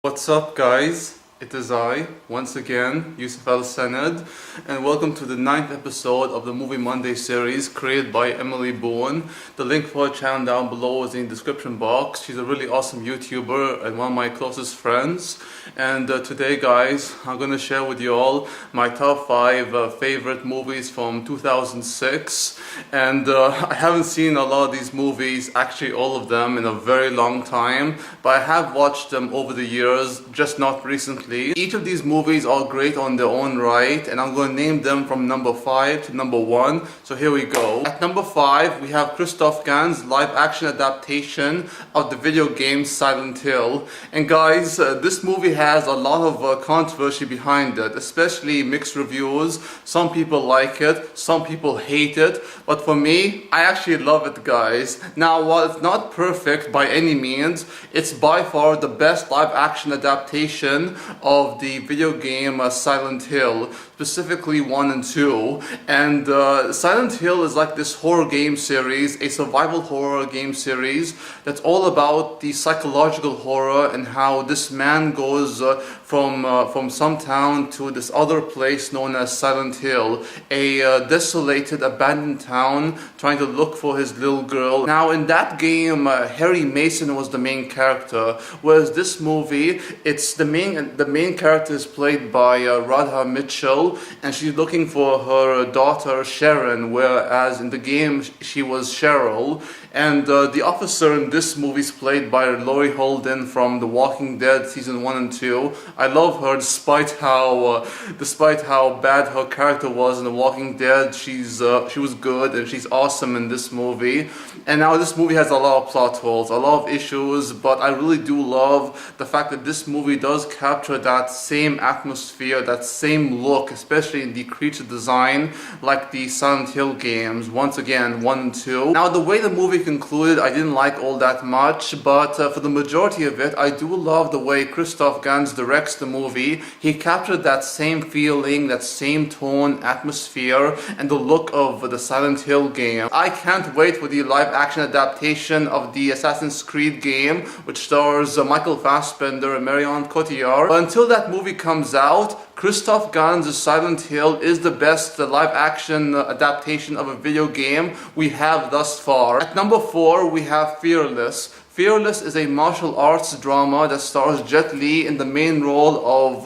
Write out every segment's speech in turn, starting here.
What's up, guys? It is I, once again, Yusuf Al Sanad, and welcome to the 9th episode of the Movie Monday series created by Emily Boone. The link for her channel down below is in the description box. She's a really awesome YouTuber and one of my closest friends. And today, guys, I'm going to share with you all my top 5 favorite movies from 2006. And I haven't seen a lot of these movies, actually all of them, in a very long time, but I have watched them over the years, just not recently. Each of these movies are great on their own right, and I'm going to name them from number 5 to number 1. So here we go. At number 5, we have Christoph Gans' live-action adaptation of the video game Silent Hill. And guys, this movie has a lot of controversy behind it, especially mixed reviews. Some people like it, some people hate it, but for me, I actually love it, guys. Now, while it's not perfect by any means, it's by far the best live-action adaptation of the video game Silent Hill, specifically 1 and 2. And Silent Hill is like this horror game series, a survival horror game series that's all about the psychological horror and how this man goes from some town to this other place known as Silent Hill, a desolated, abandoned town, trying to look for his little girl. Now, in that game, Harry Mason was the main character, whereas this movie, it's the main character is played by Radha Mitchell, and she's looking for her daughter Sharon, whereas in the game she was Cheryl. And the officer in this movie is played by Laurie Holden from The Walking Dead season 1 and 2. I love her despite how bad her character was in The Walking Dead. She was good and she's awesome in this movie. And now this movie has a lot of plot holes, a lot of issues, but I really do love the fact that this movie does capture that same atmosphere, that same look, especially in the creature design, like the Silent Hill games, once again, 1 and 2. Now, the way the movie concluded, I didn't like all that much, but for the majority of it, I do love the way Christoph Gans directs the movie. He captured that same feeling, that same tone, atmosphere, and the look of the Silent Hill game. I can't wait for the live-action adaptation of the Assassin's Creed game, which stars Michael Fassbender and Marion Cotillard. But until that movie comes out, Christoph Gans' Silent Hill is the best live-action adaptation of a video game we have thus far. At number 4, we have Fearless. Fearless is a martial arts drama that stars Jet Li in the main role of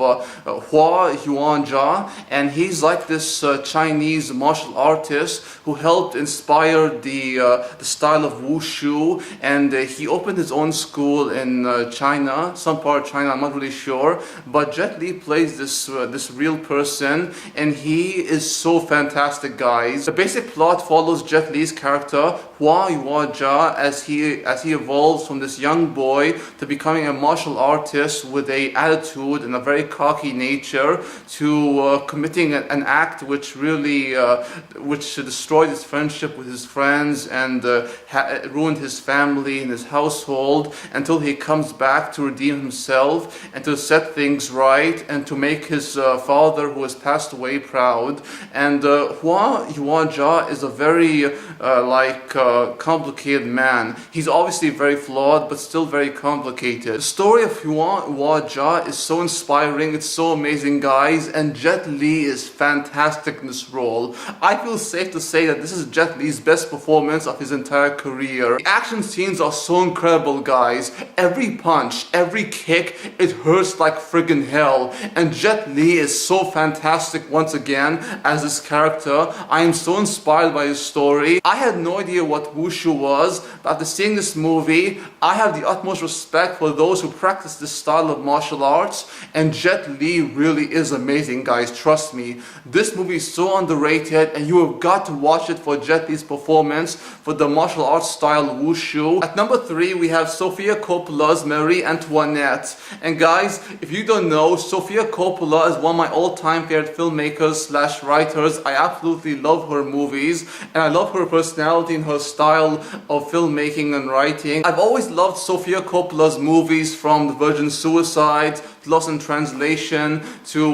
Hua Yuanjia, and he's like this Chinese martial artist who helped inspire the style of wushu, and he opened his own school in China, some part of China, I'm not really sure, but Jet Li plays this real person, and he is so fantastic, guys. The basic plot follows Jet Li's character Hua Yuanjia as he evolves from this young boy to becoming a martial artist with an attitude and a very cocky nature to committing an act which really destroyed his friendship with his friends and ruined his family and his household, until he comes back to redeem himself and to set things right and to make his father, who has passed away, proud. And Hua Yuanjia is a very complicated man. He's obviously very flawed, but still very complicated. The story of Hua Yuanjia is so inspiring, it's so amazing, guys, and Jet Li is fantastic in this role. I feel safe to say that this is Jet Li's best performance of his entire career. The action scenes are so incredible, guys. Every punch, every kick, it hurts like friggin' hell, and Jet Li is so fantastic once again as this character. I am so inspired by his story. I had no idea what wushu was, but after seeing this movie, I have the utmost respect for those who practice this style of martial arts, and Jet Li really is amazing, guys, trust me. This movie is so underrated, and you have got to watch it for Jet Li's performance for the martial arts style wushu. At number 3, we have Sofia Coppola's Marie Antoinette. And guys, if you don't know, Sofia Coppola is one of my all-time favorite filmmakers slash writers. I absolutely love her movies, and I love her personality and her style of filmmaking and writing. I've always loved Sofia Coppola's movies, from The Virgin Suicides Lost in Translation to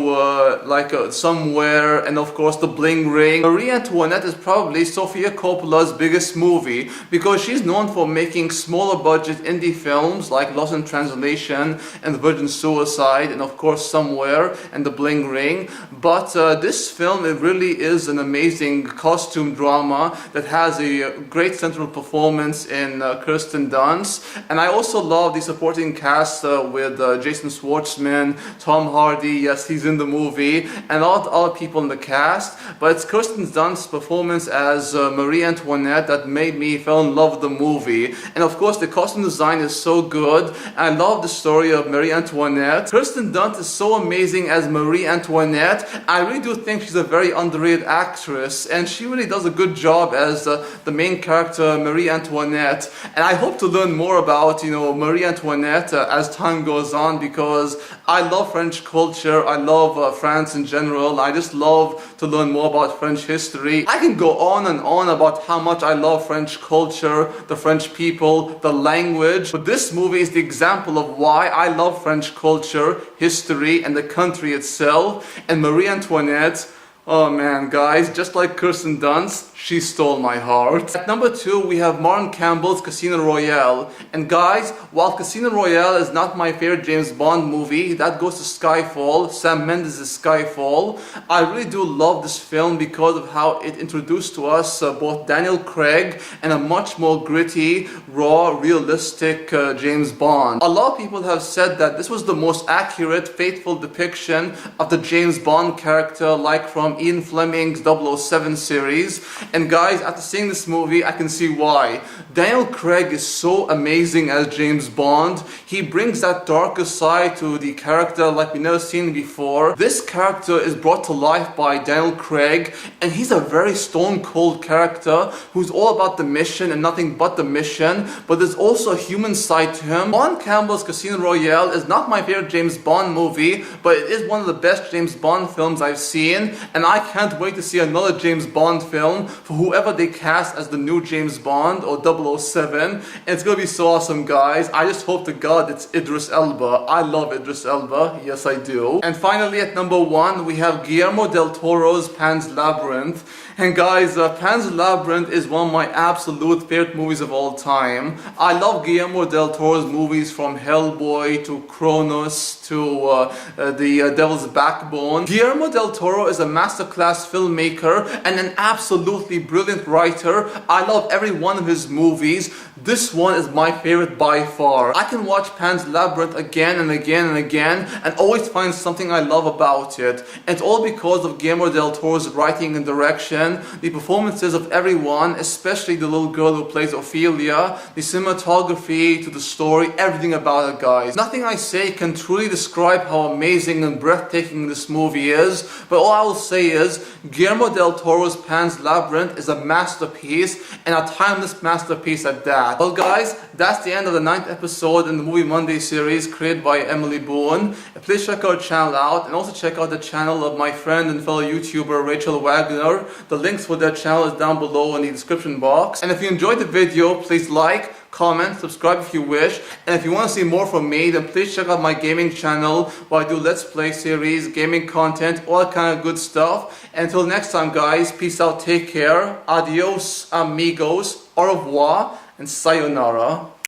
Somewhere, and of course the Bling Ring. Marie Antoinette is probably Sofia Coppola's biggest movie because she's known for making smaller budget indie films like Lost in Translation and Virgin Suicide, and of course Somewhere and the Bling Ring. But this film, it really is an amazing costume drama that has a great central performance in Kirsten Dunst, and I also love the supporting cast with Jason Schwartzman, Tom Hardy, yes, he's in the movie, and a lot of other people in the cast. But it's Kirsten Dunst's performance as Marie Antoinette that made me fall in love with the movie. And of course the costume design is so good. I love the story of Marie Antoinette. Kirsten Dunst is so amazing as Marie Antoinette. I really do think she's a very underrated actress, and she really does a good job as the main character Marie Antoinette. And I hope to learn more about Marie Antoinette as time goes on, because I love French culture. I love France in general. I just love to learn more about French history. I can go on and on about how much I love French culture, the French people, the language. But this movie is the example of why I love French culture, history, and the country itself. And Marie Antoinette, oh man, guys, just like Kirsten Dunst, she stole my heart. At number 2, we have Martin Campbell's Casino Royale. And guys, while Casino Royale is not my favorite James Bond movie, that goes to Skyfall, Sam Mendes' Skyfall, I really do love this film because of how it introduced to us both Daniel Craig and a much more gritty, raw, realistic James Bond. A lot of people have said that this was the most accurate, faithful depiction of the James Bond character, like from Ian Fleming's 007 series. And guys, after seeing this movie, I can see why. Daniel Craig is so amazing as James Bond. He brings that darker side to the character like we've never seen before. This character is brought to life by Daniel Craig, and he's a very stone cold character who's all about the mission and nothing but the mission, but there's also a human side to him. Martin Campbell's Casino Royale is not my favorite James Bond movie, but it is one of the best James Bond films I've seen, and I can't wait to see another James Bond film for whoever they cast as the new James Bond or 007. And it's gonna be so awesome, guys. I just hope to God it's Idris Elba. I love Idris Elba, yes I do. And finally at number 1, we have Guillermo del Toro's Pan's Labyrinth. And guys, Pan's Labyrinth is one of my absolute favorite movies of all time. I love Guillermo del Toro's movies, from Hellboy to Kronos to the Devil's Backbone. Guillermo del Toro is a masterclass filmmaker and an absolutely brilliant writer. I love every one of his movies. This one is my favorite by far. I can watch Pan's Labyrinth again and again and again and always find something I love about it. And it's all because of Guillermo del Toro's writing and direction, the performances of everyone, especially the little girl who plays Ophelia, the cinematography to the story, everything about it, guys. Nothing I say can truly describe how amazing and breathtaking this movie is, but all I will say is Guillermo del Toro's Pan's Labyrinth is a masterpiece, and a timeless masterpiece at that. Well guys, that's the end of the 9th episode in the Movie Monday series created by Emily Boone. Please check our channel out, and also check out the channel of my friend and fellow YouTuber Rachel Wagner. The links for their channel is down below in the description box. And if you enjoyed the video, please like, comment, subscribe if you wish. And if you want to see more from me, then please check out my gaming channel where I do Let's Play series, gaming content, all that kind of good stuff. And until next time guys, peace out, take care, adios amigos, au revoir, and sayonara.